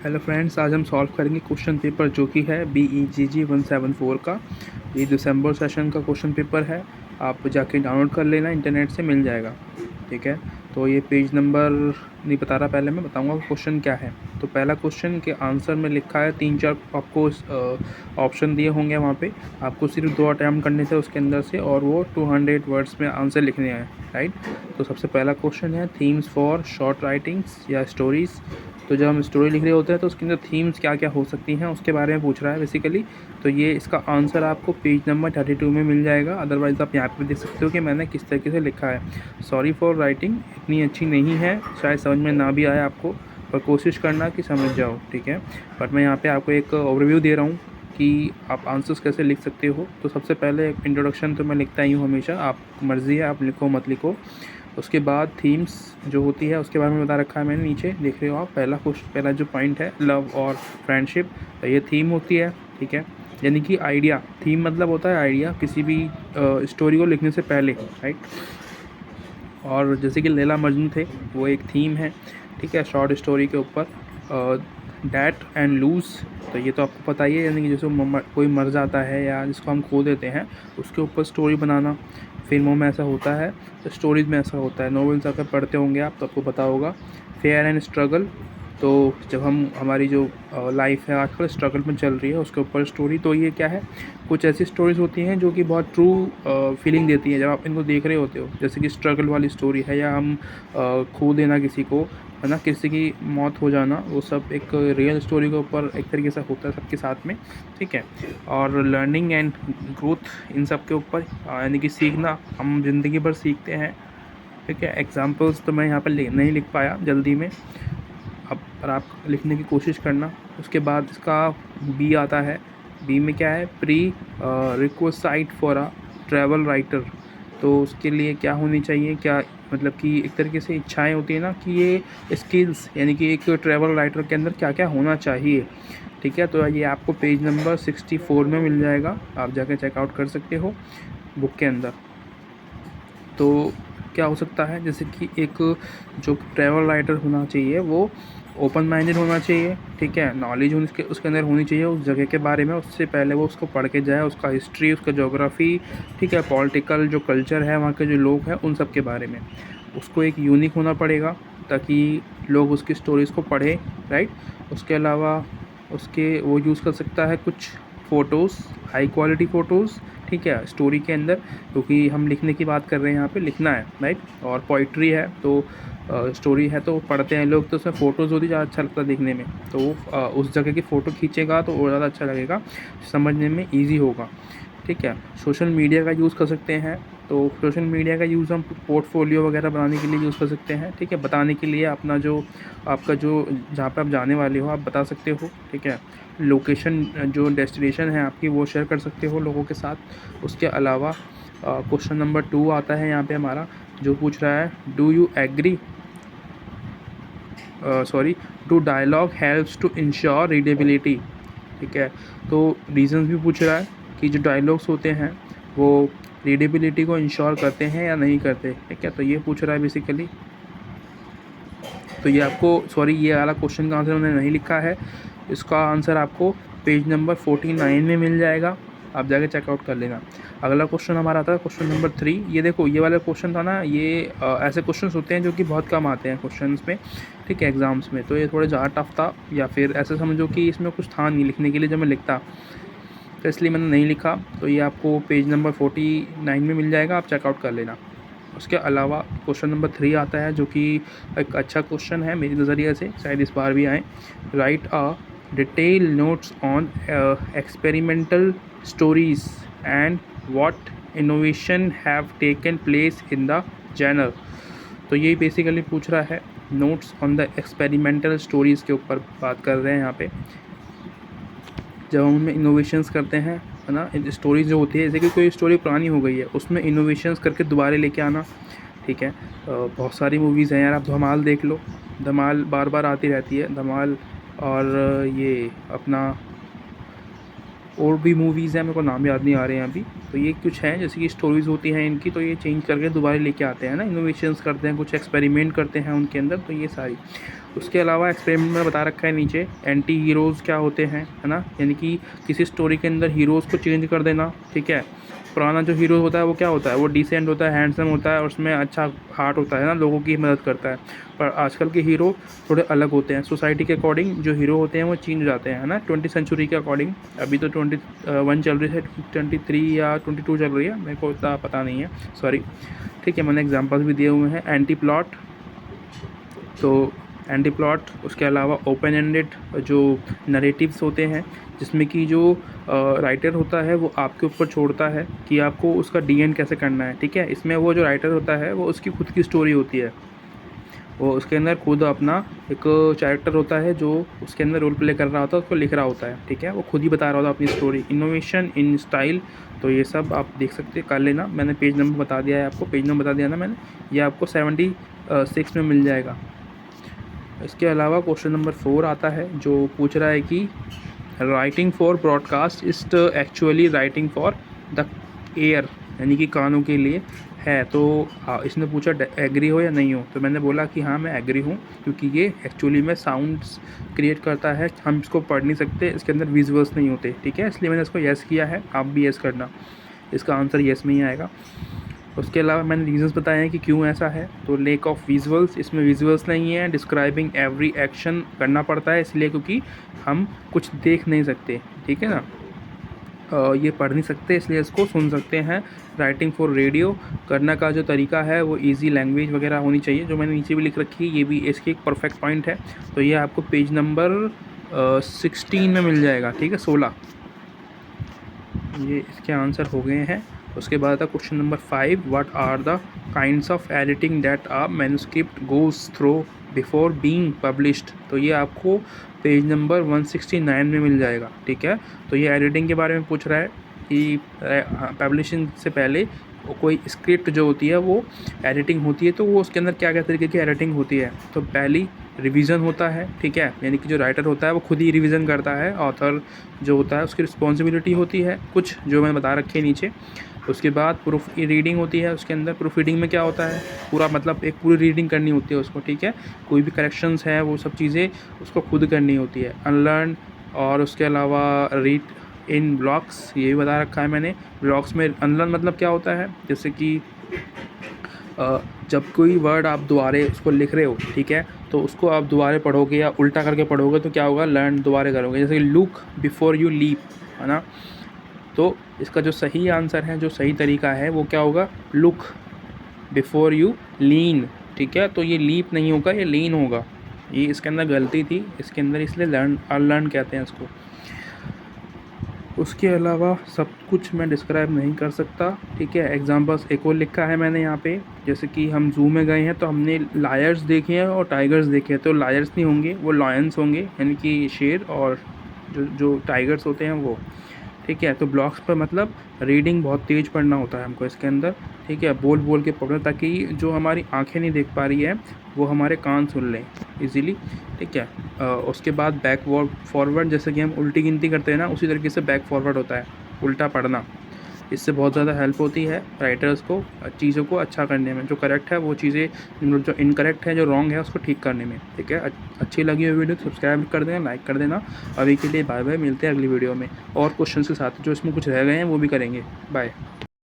Hello friends, आज हम solve करेंगे क्वेश्चन पेपर जो कि है BEGG 174 का। ये दिसंबर सेशन का क्वेश्चन पेपर है। आप जाके डाउनलोड कर लेना, इंटरनेट से मिल जाएगा। ठीक है, तो ये पेज नंबर नहीं बता रहा, पहले मैं बताऊंगा क्वेश्चन क्या है। तो पहला क्वेश्चन के आंसर में लिखा है 3-4 आपको ऑप्शन दिए होंगे वहाँ पे। आपको सिर्फ 2 अटैम्प्ट करने थे उसके अंदर से, और वो 200 वर्ड्स में आंसर लिखने हैं, राइट। तो सबसे पहला क्वेश्चन है थीम्स फॉर शॉर्ट राइटिंग्स या स्टोरीज़। तो जब हम स्टोरी लिख रहे होते हैं तो उसके अंदर थीम्स क्या क्या हो सकती हैं उसके बारे में पूछ रहा है बेसिकली। तो ये इसका आंसर आपको पेज नंबर 32 में मिल जाएगा। अदरवाइज़ आप यहाँ पे देख सकते हो कि मैंने किस तरीके से लिखा है। सॉरी फॉर राइटिंग इतनी अच्छी नहीं है, शायद समझ में ना भी आए आपको, पर कोशिश करना कि समझ जाओ, ठीक है। बट मैं यहाँ पे आपको एक ओवरव्यू दे रहा हूँ कि आप आंसर्स कैसे लिख सकते हो। तो सबसे पहले इंट्रोडक्शन तो मैं लिखता ही हूँ हमेशा, आप मर्ज़ी है आप लिखो मत लिखो। उसके बाद थीम्स जो होती है उसके बारे में बता रखा है मैंने, नीचे देख रहे हो आप। पहला जो पॉइंट है लव और फ्रेंडशिप, तो ये थीम होती है, ठीक है। यानी कि आइडिया, थीम मतलब होता है आइडिया किसी भी स्टोरी को लिखने से पहले, राइट। और जैसे कि लैला मजनू थे, वो एक थीम है, ठीक है, शॉर्ट स्टोरी के ऊपर। डैट एंड लूज़, तो ये तो आपको पता ही है, यानी कि जैसे कोई मर जाता है या जिसको हम खो देते हैं उसके ऊपर स्टोरी बनाना। फिल्मों में ऐसा होता है, तो स्टोरीज़ में ऐसा होता है। नॉवेल्स अगर पढ़ते होंगे आप तो आपको पता होगा। फेयर एंड स्ट्रगल, तो जब हमारी जो लाइफ है आजकल स्ट्रगल में चल रही है उसके ऊपर स्टोरी। तो ये क्या है, कुछ ऐसी स्टोरीज़ होती हैं जो कि बहुत ट्रू फीलिंग देती हैं जब आप इनको देख रहे होते हो। जैसे कि स्ट्रगल वाली स्टोरी है, या हम खो देना किसी को, है ना, किसी की मौत हो जाना, वो सब एक रियल स्टोरी के ऊपर एक तरीके से होता है सबके साथ में, ठीक है। और लर्निंग एंड ग्रोथ इन सब के ऊपर, यानी कि सीखना, हम ज़िंदगी भर सीखते हैं, ठीक है। एग्जांपल्स तो मैं यहाँ पर नहीं लिख पाया जल्दी में, अब पर आप लिखने की कोशिश करना। उसके बाद इसका बी आता है। बी में क्या है, pre requisite for a travel writer. तो उसके लिए क्या होनी चाहिए, क्या मतलब कि एक तरीके से इच्छाएं होती है ना, कि ये स्किल्स, यानी कि एक ट्रैवल राइटर के अंदर क्या क्या होना चाहिए, ठीक है। तो ये आपको पेज नंबर 64 में मिल जाएगा, आप जाके चेकआउट कर सकते हो बुक के अंदर। तो क्या हो सकता है, जैसे कि एक जो ट्रैवल राइटर होना चाहिए वो ओपन माइंडेड होना चाहिए, ठीक है। नॉलेज उसके अंदर होनी चाहिए उस जगह के बारे में, उससे पहले वो उसको पढ़ के जाए, उसका हिस्ट्री, उसका जोग्राफ़ी, ठीक है, पॉलिटिकल जो कल्चर है वहाँ के जो लोग हैं उन सब के बारे में। उसको एक यूनिक होना पड़ेगा ताकि लोग उसकी स्टोरीज़ को पढ़ें, राइट। उसके अलावा उसके वो यूज़ कर सकता है कुछ फ़ोटोज़, हाई क्वालिटी फ़ोटोज़, ठीक है, स्टोरी के अंदर, क्योंकि हम लिखने की बात कर रहे हैं यहाँ पे, लिखना है, राइट। और पोइट्री है तो स्टोरी है तो पढ़ते हैं लोग, तो उसमें फ़ोटोज़ होती ज़्यादा अच्छा लगता है देखने में। तो उस जगह की फ़ोटो खींचेगा तो और ज़्यादा अच्छा लगेगा, समझने में ईजी होगा, ठीक है। सोशल मीडिया का यूज़ कर सकते हैं। तो सोशल मीडिया का यूज़ हम पोर्टफोलियो वगैरह बनाने के लिए यूज़ कर सकते हैं, ठीक है। बताने के लिए अपना जो आपका जो जहाँ पे आप जाने वाले हो आप बता सकते हो, ठीक है। लोकेशन जो डेस्टिनेशन है आपकी वो शेयर कर सकते हो लोगों के साथ। उसके अलावा क्वेश्चन नंबर 2 आता है यहाँ पे हमारा, जो पूछ रहा है do you agree do dialogue helps to ensure readability, ठीक है। तो रीजंस भी पूछ रहा है कि जो डायलॉग्स होते हैं वो रीडेबिलिटी को इंश्योर करते हैं या नहीं करते, ठीक है। तो ये पूछ रहा है बेसिकली। तो ये आपको ये वाला क्वेश्चन का आंसर उन्होंने नहीं लिखा है, इसका आंसर आपको पेज नंबर 49 में मिल जाएगा, आप जाके चेकआउट कर लेना। अगला क्वेश्चन हमारा आता है क्वेश्चन नंबर 3। ये देखो, ये वाला क्वेश्चन था ना, ये ऐसे क्वेश्चंस होते हैं जो कि बहुत कम आते हैं क्वेश्चंस में, ठीक है, एग्ज़ाम्स में। तो ये थोड़ा ज़्यादा टफ था, या फिर ऐसे समझो कि इसमें कुछ था नहीं लिखने के लिए जब मैं लिखता, तो इसलिए मैंने नहीं लिखा। तो ये आपको पेज नंबर 49 में मिल जाएगा, आप चेकआउट कर लेना। उसके अलावा क्वेश्चन नंबर 3 आता है, जो कि एक अच्छा क्वेश्चन है मेरी नज़रिए से, शायद इस बार भी आए। Right a detail notes on experimental stories and what innovation have taken place in the journal. तो ये बेसिकली पूछ रहा है notes on the experimental stories के ऊपर बात कर रहे हैं यहाँ पे। जब हम उनमें इनोवेशंस करते हैं, है ना, स्टोरीज जो होती है, जैसे कि कोई स्टोरी पुरानी हो गई है उसमें इनोवेशंस करके दोबारा लेके आना, ठीक है। बहुत सारी मूवीज़ हैं यार, आप धमाल देख लो, धमाल बार बार आती रहती है, धमाल। और ये अपना और भी मूवीज़ हैं, मेरे को नाम याद नहीं आ रहे हैं अभी। तो ये कुछ हैं जैसे कि स्टोरीज़ होती हैं इनकी, तो ये चेंज करके दोबारा लेके आते हैं ना, इनोवेशंस करते हैं, कुछ एक्सपेरिमेंट करते हैं उनके अंदर, तो ये सारी। उसके अलावा एक्सपेरिमेंट में बता रखा है नीचे एंटी हीरोज़ क्या होते हैं, है ना, यानी कि किसी स्टोरी के अंदर हीरोज़ को चेंज कर देना, ठीक है। पुराना जो हीरो होता है वो क्या होता है, वो डिसेंट होता है, हैंडसम होता है, उसमें अच्छा हार्ट होता है ना, लोगों की मदद करता है। पर आजकल के हीरो थोड़े अलग होते हैं, सोसाइटी के अकॉर्डिंग जो हीरो होते हैं वो चेंज हो जाते हैं, है ना, 20वीं सेंचुरी के अकॉर्डिंग। अभी तो 21 चल रही है, 23 या 22 चल रही है, मेरे को इतना पता नहीं है, सॉरी, ठीक है। मैंने एग्जांपल्स भी दिए हुए हैं। एंटी प्लॉट, तो एंटी प्लॉट, उसके अलावा ओपन एंडेड जो नरेटिव्स होते हैं, जिसमें कि जो राइटर होता है वो आपके ऊपर छोड़ता है कि आपको उसका डीएन कैसे करना है, ठीक है। इसमें वो जो राइटर होता है वो उसकी खुद की स्टोरी होती है, वो उसके अंदर खुद अपना एक कैरेक्टर होता है जो उसके अंदर रोल प्ले कर रहा होता है, उसको लिख रहा होता है, ठीक है, वो खुद ही बता रहा होता है अपनी स्टोरी। इनोवेशन इन स्टाइल, तो ये सब आप देख सकते कर लेना, मैंने पेज नंबर बता दिया है आपको, पेज नंबर बता दिया ना मैंने, ये आपको 76 में मिल जाएगा। इसके अलावा क्वेश्चन नंबर 4 आता है जो पूछ रहा है कि writing for broadcast is actually writing for the air, यानी कि कानों के लिए है। तो इसने पूछा एग्री हो या नहीं हो, तो मैंने बोला कि हाँ मैं एग्री हूँ, क्योंकि ये एक्चुअली में साउंड्स क्रिएट करता है, हम इसको पढ़ नहीं सकते, इसके अंदर विजुअल्स नहीं होते, ठीक है, इसलिए मैंने इसको येस किया है, आप भी येस करना, इसका आंसर येस में ही आएगा। उसके अलावा मैंने रीजंस बताए हैं कि क्यों ऐसा है। तो लैक ऑफ विजुअल्स, इसमें विजुअल्स नहीं है, डिस्क्राइबिंग एवरी एक्शन करना पड़ता है इसलिए क्योंकि हम कुछ देख नहीं सकते, ठीक है ना, ये पढ़ नहीं सकते इसलिए इसको सुन सकते हैं। राइटिंग फॉर रेडियो, करने का जो तरीका है वो इजी लैंग्वेज वगैरह होनी चाहिए, जो मैंने नीचे भी लिख रखी है, ये भी इसकी एक परफेक्ट पॉइंट है। तो ये आपको पेज नंबर 16 में मिल जाएगा, ठीक है, 16, ये इसके आंसर हो गए हैं। उसके बाद था question number 5, what are the kinds of editing that a manuscript goes through before being published, तो ये आपको पेज नंबर 169 में मिल जाएगा, ठीक है। तो ये एडिटिंग के बारे में पूछ रहा है कि पब्लिशिंग से पहले कोई स्क्रिप्ट जो होती है वो एडिटिंग होती है, तो वो उसके अंदर क्या क्या तरीके की एडिटिंग होती है। तो पहली रिवीजन होता है, ठीक है, यानी कि जो राइटर होता है वो खुद ही रिवीजन करता है, ऑथर जो होता है उसकी रिस्पॉन्सिबिलिटी होती है कुछ, जो मैंने बता रखे हैं नीचे। उसके बाद प्रूफ रीडिंग होती है, उसके अंदर प्रूफ रीडिंग में क्या होता है, पूरा मतलब एक पूरी रीडिंग करनी होती है उसको, ठीक है, कोई भी करेक्शंस है वो सब चीज़ें उसको खुद करनी होती है। अनलर्न, और उसके अलावा रीड इन ब्लॉक्स, ये भी बता रखा है मैंने। ब्लॉक्स में अनलर्न मतलब क्या होता है, जैसे कि जब कोई वर्ड आप दोबारे उसको लिख रहे हो, ठीक है, तो उसको आप दोबारे पढ़ोगे या उल्टा करके पढ़ोगे तो क्या होगा, लर्न दोबारे करोगे, जैसे कि लुक बिफोर यू लीप, है ना। तो इसका जो सही आंसर है, जो सही तरीका है वो क्या होगा, लुक बिफोर यू लीन, ठीक है। तो ये लीप नहीं होगा, ये लीन होगा, ये इसके अंदर गलती थी इसके अंदर, इसलिए लर्न अनलर्न कहते हैं इसको। उसके अलावा सब कुछ मैं डिस्क्राइब नहीं कर सकता, ठीक है। एग्जाम्पल्स एक और लिखा है मैंने यहाँ पे, जैसे कि हम जू में गए हैं तो हमने लायर्स देखे हैं और टाइगर्स देखे हैं, तो लायर्स नहीं होंगे, वो लॉयंस होंगे, यानी कि शेर, और जो टाइगर्स होते हैं वो, ठीक है। तो ब्लॉक्स पर मतलब रीडिंग बहुत तेज़ पढ़ना होता है हमको इसके अंदर, ठीक है, बोल बोल के पढ़ना, ताकि जो हमारी आंखें नहीं देख पा रही है वो हमारे कान सुन लें इजीली, ठीक है। उसके बाद बैक फॉरवर्ड, जैसे कि हम उल्टी गिनती करते हैं ना, उसी तरीके से बैक फॉरवर्ड होता है, उल्टा पढ़ना, इससे बहुत ज़्यादा हेल्प होती है राइटर्स को चीज़ों को अच्छा करने में, जो करेक्ट है वो चीज़ें, जो इनकरेक्ट है, जो रॉन्ग है उसको ठीक करने में, ठीक है। अच्छी लगी हुई वीडियो सब्सक्राइब कर देना, लाइक कर देना। अभी के लिए बाय बाय, मिलते हैं अगली वीडियो में और क्वेश्चन के साथ, जो इसमें कुछ रह गए हैं वो भी करेंगे। बाय।